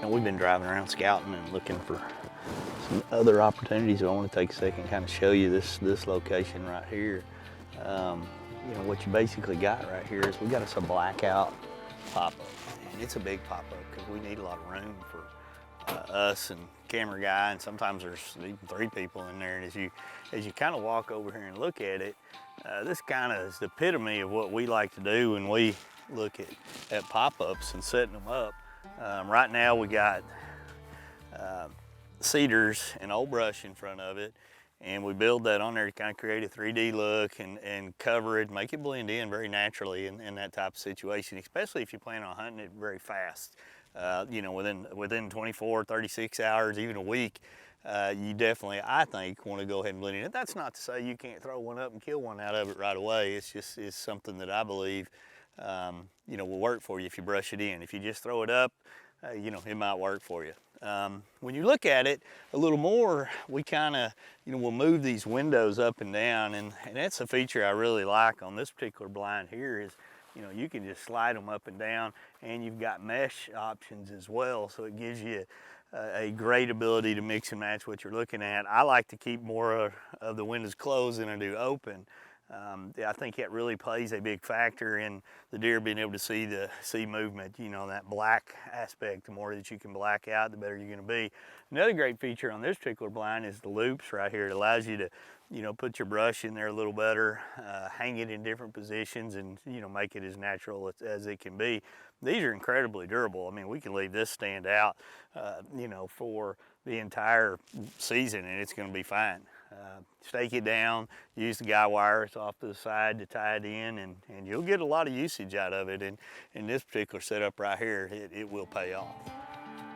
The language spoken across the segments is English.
And we've been driving around scouting and looking for some other opportunities. I want to take a second and kind of show you this location right here. You know, what you basically got right here is we got us a blackout pop-up. And it's a big pop-up because we need a lot of room for us and camera guy, and sometimes there's even 3 people in there. And as you kind of walk over here and look at it, this kind of is the epitome of what we like to do when we look at pop-ups and setting them up. Right now we got cedars and old brush in front of it, and we build that on there to kind of create a 3D look and cover it, make it blend in very naturally in that type of situation, especially if you plan on hunting it very fast. You know, within 24, 36 hours, even a week, you definitely, I think, want to go ahead and blend it in. That's not to say you can't throw one up and kill one out of it right away. It's something that I believe, you know, will work for you if you brush it in. If you just throw it up, you know, it might work for you. When you look at it a little more, we kind of, you know, we'll move these windows up and down, and that's a feature I really like on this particular blind here is, you know, you can just slide them up and down, and you've got mesh options as well, so it gives you a great ability to mix and match what you're looking at. I like to keep more of the windows closed than I do open. I think that really plays a big factor in the deer being able to see movement. You know, that black aspect, the more that you can black out, the better you're going to be. Another great feature on this particular blind is the loops right here. It allows you to, you know, put your brush in there a little better, hang it in different positions, and, you know, make it as natural as it can be. These are incredibly durable. I mean, we can leave this stand out, you know, for the entire season, and it's going to be fine. Stake it down, use the guy wires off to the side to tie it in, and you'll get a lot of usage out of it. And in this particular setup right here, it will pay off.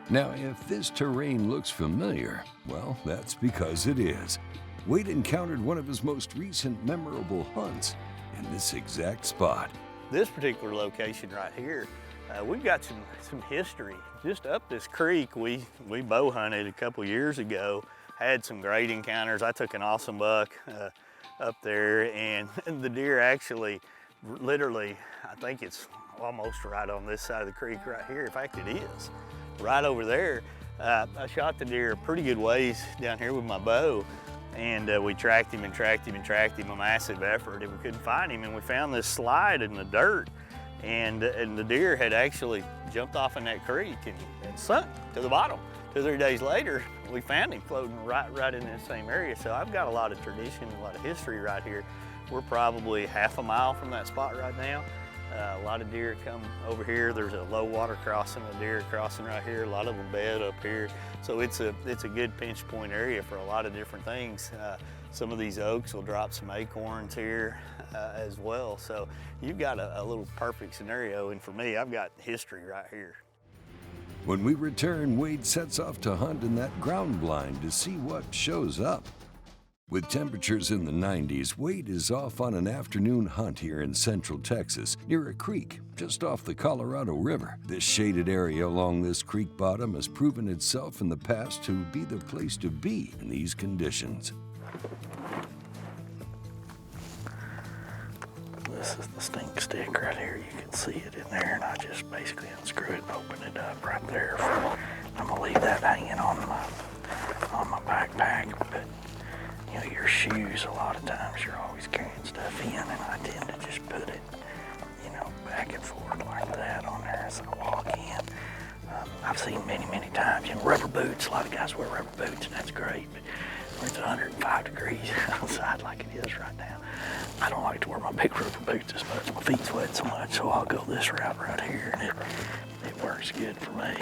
Now, if this terrain looks familiar, well, that's because it is. Wade encountered one of his most recent memorable hunts in this exact spot. This particular location right here, we've got some history. Just up this creek, we bow hunted a couple years ago, had some great encounters. I took an awesome buck up there, and the deer actually, literally, I think it's almost right on this side of the creek right here. In fact, it is. Right over there, I shot the deer a pretty good ways down here with my bow, and we tracked him and tracked him and tracked him, a massive effort, and we couldn't find him, and we found this slide in the dirt, and the deer had actually jumped off in that creek and sunk to the bottom. 2 or 3 days later, we found him floating right in that same area. So I've got a lot of tradition, a lot of history right here. We're probably half a mile from that spot right now. A lot of deer come over here. There's a low water crossing, a deer crossing right here. A lot of them bed up here. So it's a good pinch point area for a lot of different things. Some of these oaks will drop some acorns here as well. So you've got a little perfect scenario. And for me, I've got history right here. When we return, Wade sets off to hunt in that ground blind to see what shows up. With temperatures in the 90s, Wade is off on an afternoon hunt here in central Texas, near a creek just off the Colorado River. This shaded area along this creek bottom has proven itself in the past to be the place to be in these conditions. This is the stink stick right here. You can see it in there, and I just basically unscrew it and open it up right there. I'm gonna leave that hanging on my backpack, but you know, your shoes, a lot of times you're always carrying stuff in, and I tend to just put it, you know, back and forth like that on there as I walk in. I've seen many times, you know, rubber boots. A lot of guys wear rubber boots, and that's great, but when it's 105 degrees outside like it is right now, I don't like to wear my big rubber boots as much. My feet sweat so much, so I'll go this route right here, and it works good for me.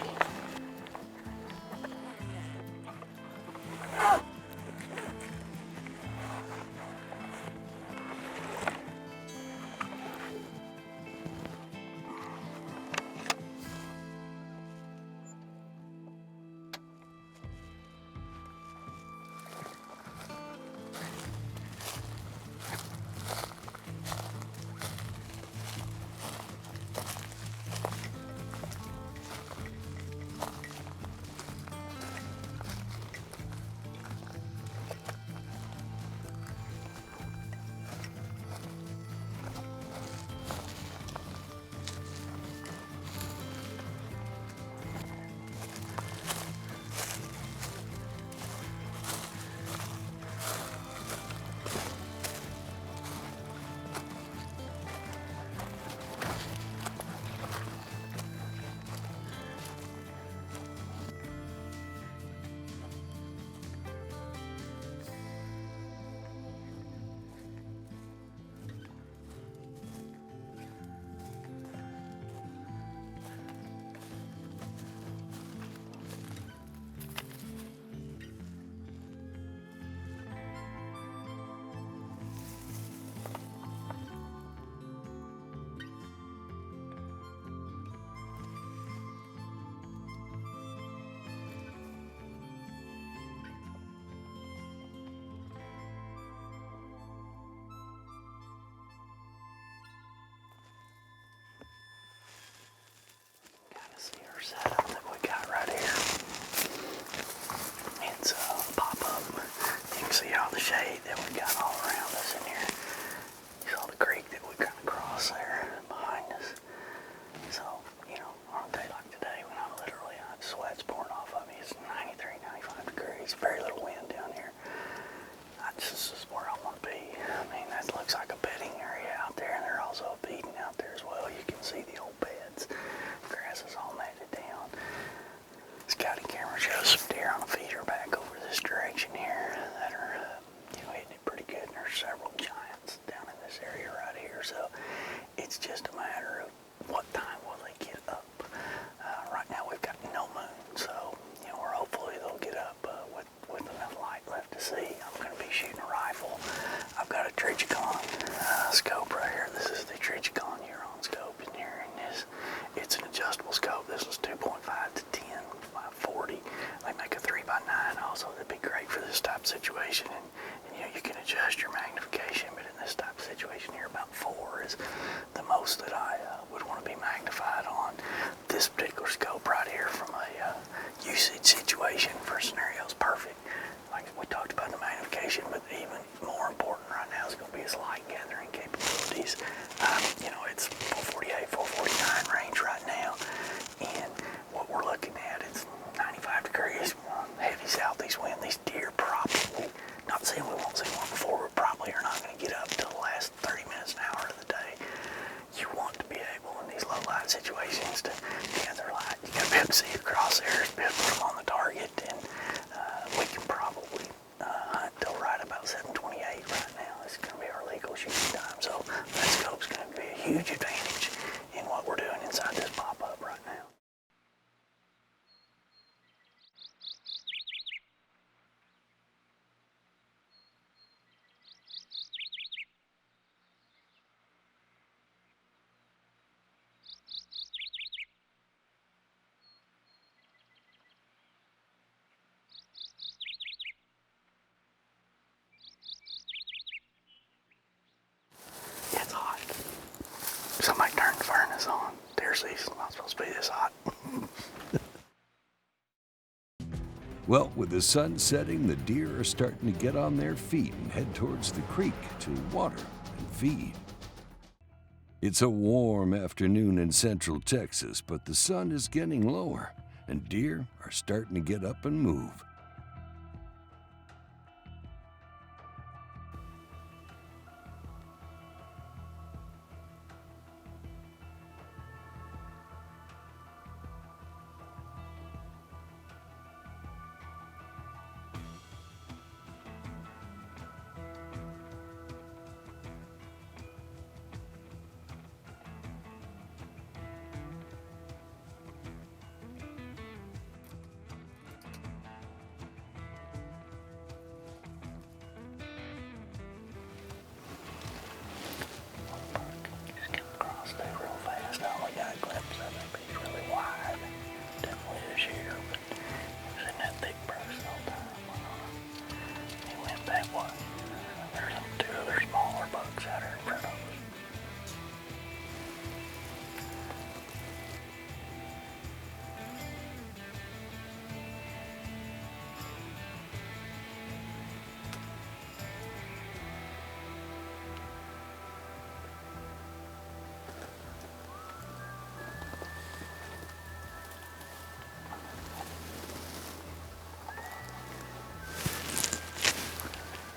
It's just a matter of what time will they get up. Right now we've got no moon, so we're hopefully they'll get up with enough light left to see. I'm going to be shooting a rifle. I've got a Trijicon scope right here. This is the Trijicon Huron scope in here, and it's an adjustable scope. This is 2.5 to 10 by 40. They make a 3x9 also. That'd be great for this type of situation, and you can adjust your magnification, but in this type of situation here, about 4 is the most that I would want to be magnified on. This particular scope right here from a usage situation for scenarios perfect. Like we talked about the magnification, but even more important right now is going to be its light gathering capabilities. It's 448, 449 range right now, and what we're looking at is 95 degrees, heavy southeast wind. These deer probably, not saying we won't see one before, but probably are not going to get up till the last 30 minutes, an hour of the day. You want to be able in these low light situations to gather light. You got to be able to see your crosshairs, be able to put them on the target, and we can probably hunt till right about 7:28 right now. This is going to be our legal shooting time, so that scope's going to be a huge advantage in what we're doing inside this pop-up right now. It's hot. Somebody turned the furnace on. Deer season's not supposed to be this hot. Well, with the sun setting, the deer are starting to get on their feet and head towards the creek to water and feed. It's a warm afternoon in central Texas, but the sun is getting lower, and deer are starting to get up and move. Just get across there real fast. I only got a glimpse of it, but it's really wide. Definitely a shooter, but he was in that thick brush the whole time. He went that way. There's 2 other smaller bucks out here in front of us.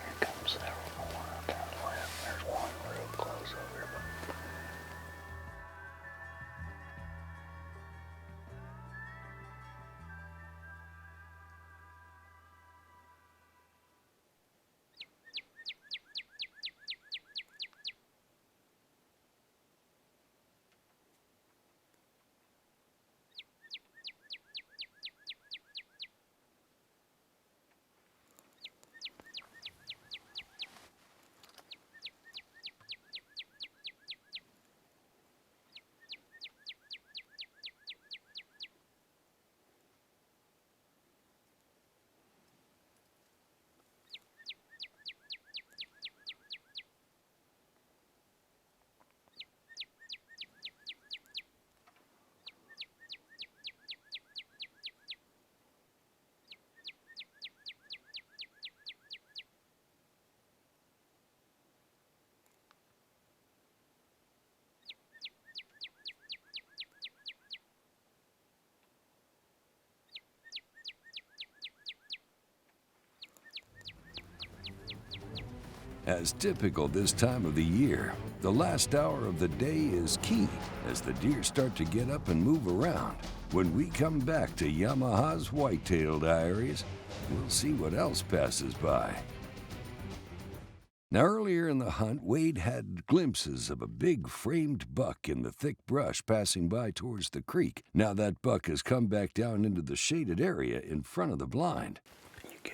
Here comes several more out there on the left. There's one real close over here. As typical this time of the year, the last hour of the day is key as the deer start to get up and move around. When we come back to Yamaha's Whitetail Diaries, we'll see what else passes by. Now, earlier in the hunt, Wade had glimpses of a big framed buck in the thick brush passing by towards the creek. Now that buck has come back down into the shaded area in front of the blind. You good?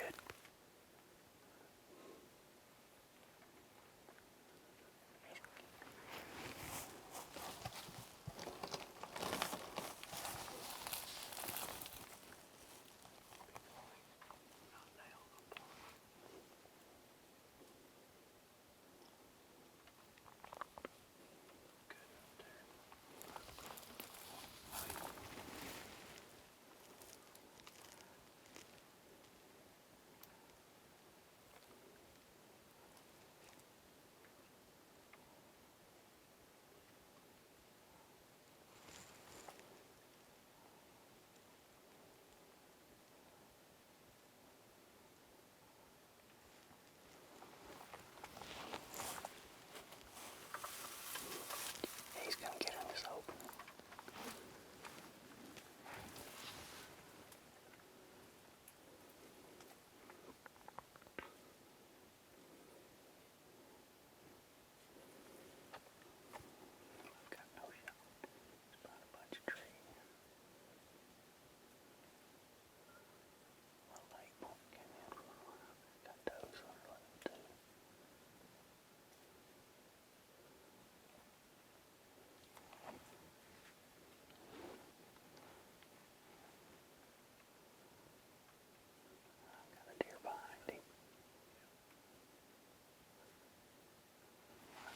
He's gonna get in this open. Got no shot. It's behind a bunch of trees. Little lake point came in from the line. Got does on her left too. Got a deer behind him.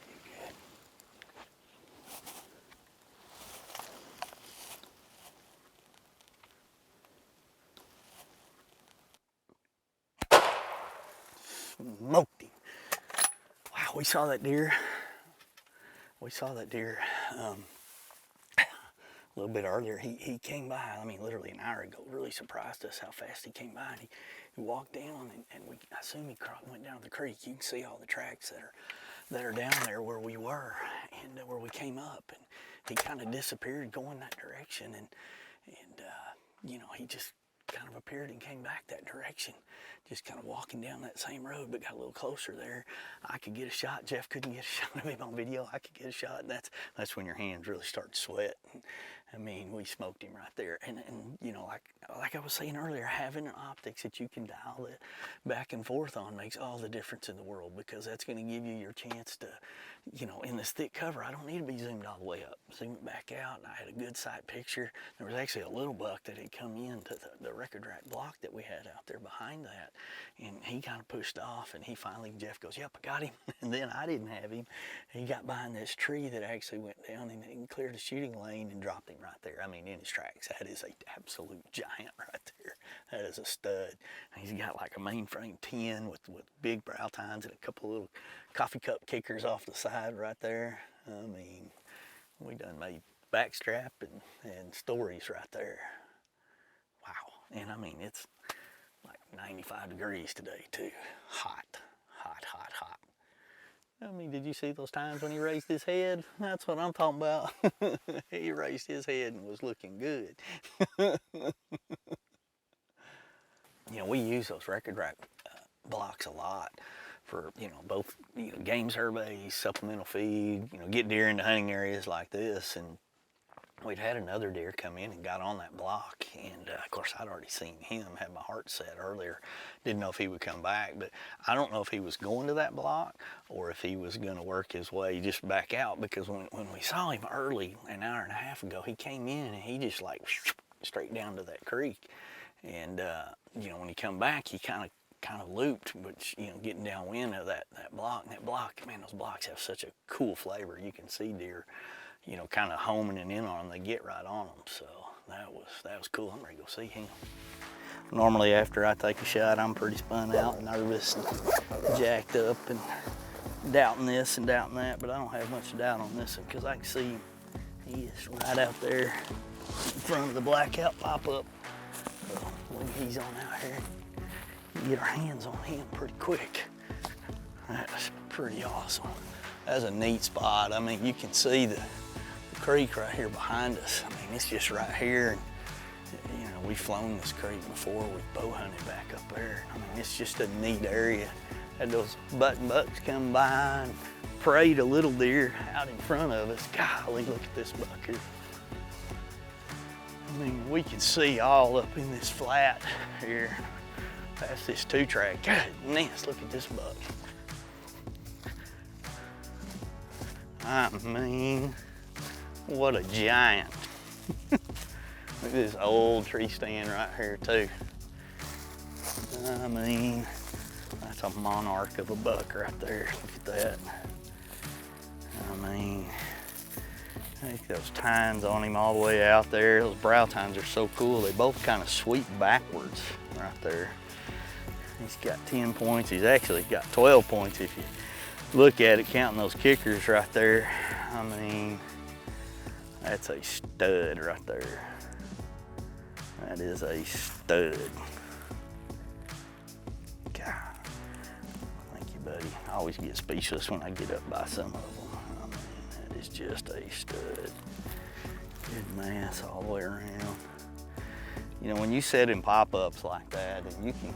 You good? Smoked him. Wow, we saw that deer. We saw that deer a little bit earlier. He came by, I mean, literally an hour ago. Really surprised us how fast he came by. And he walked down, and I assume he went down to the creek. You can see all the tracks that are down there where we were and where we came up. And he kind of disappeared going that direction. And you know, he just kind of appeared and came back that direction, just kind of walking down that same road, but got a little closer there. I could get a shot. Jeff couldn't get a shot of him on video. I could get a shot, and that's when your hands really start to sweat. I mean, we smoked him right there. And you know, like I was saying earlier, having an optics that you can dial it back and forth on makes all the difference in the world, because that's going to give you your chance to, you know, in this thick cover, I don't need to be zoomed all the way up. Zoom it back out, and I had a good sight picture. There was actually a little buck that had come into the record rack block that we had out there behind that, and he kind of pushed off, and he finally, Jeff goes, yep, I got him. And then I didn't have him. He got behind this tree that actually went down and cleared a shooting lane and dropped him right there. I mean, in his tracks. That is a absolute giant right there. That is a stud. And he's got like a mainframe 10 with big brow tines and a couple little coffee cup kickers off the side right there. I mean, we done made backstrap and stories right there. Wow. And I mean, it's like 95 degrees today too. Hot, hot, hot, hot. I mean, did you see those times when he raised his head? That's what I'm talking about. He raised his head and was looking good. You know, we use those record rack blocks a lot for, you know, both, you know, game surveys, supplemental feed, you know, get deer into hunting areas like this. And we'd had another deer come in and got on that block, and of course I'd already seen him, had my heart set earlier, didn't know if he would come back, but I don't know if he was going to that block or if he was going to work his way just back out, because when we saw him early, an hour and a half ago, he came in and he just like straight down to that creek. And you know, when he come back, he kind of looped, but you know, getting downwind of that block. And that block, man, those blocks have such a cool flavor. You can see deer, you know, kind of homing in on them. They get right on them. So that was cool. I'm ready to go see him. Normally after I take a shot, I'm pretty spun out, nervous, and jacked up, and doubting this and doubting that. But I don't have much doubt on this one, because I can see him. He is right out there in front of the blackout pop-up. So when he's on out here, we get our hands on him pretty quick. That's pretty awesome. That's a neat spot. I mean, you can see the creek right here behind us. I mean, it's just right here. And, you know, we've flown this creek before. We've bow hunted back up there. I mean, it's just a neat area Had those button bucks come by and preyed a little deer out in front of us. Golly, look at this buck here. I mean, we can see all up in this flat here, past this 2-track. Goodness, look at this buck. I mean, what a giant. Look at this old tree stand right here too. I mean, that's a monarch of a buck right there. Look at that. I mean, look at those tines on him all the way out there. Those brow tines are so cool. They both kind of sweep backwards right there. He's got 10 points. He's actually got 12 points if you look at it, counting those kickers right there. I mean, that's a stud right there. That is a stud. God, thank you, buddy. I always get speechless when I get up by some of them. I mean, that is just a stud. Good mass all the way around. You know, when you set in pop-ups like that, and you can,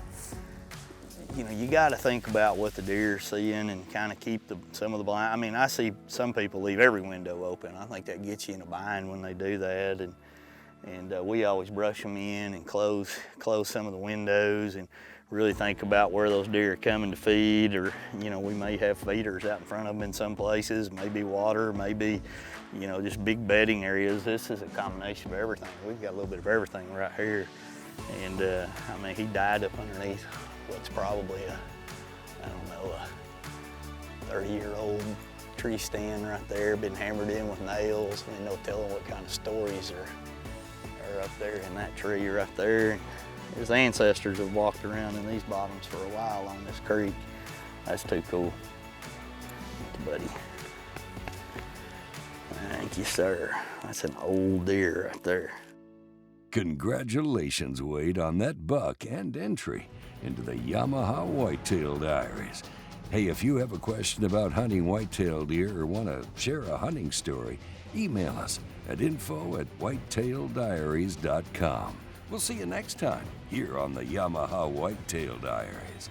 you know, you got to think about what the deer are seeing and kind of keep some of the blind. I mean, I see some people leave every window open. I think that gets you in a bind when they do that. And we always brush them in and close some of the windows and really think about where those deer are coming to feed, or, you know, we may have feeders out in front of them in some places, maybe water, maybe, you know, just big bedding areas. This is a combination of everything. We've got a little bit of everything right here. And I mean, he died up underneath what's probably I don't know, a 30-year-old tree stand right there, been hammered in with nails. I mean, no telling what kind of stories are up there in that tree right there. His ancestors have walked around in these bottoms for a while on this creek. That's too cool. Thank you, buddy. Thank you, sir. That's an old deer right there. Congratulations, Wade, on that buck and entry into the Yamaha Whitetail Diaries. Hey, if you have a question about hunting whitetail deer or want to share a hunting story, email us at info@whitetaildiaries.com. We'll see you next time here on the Yamaha Whitetail Diaries.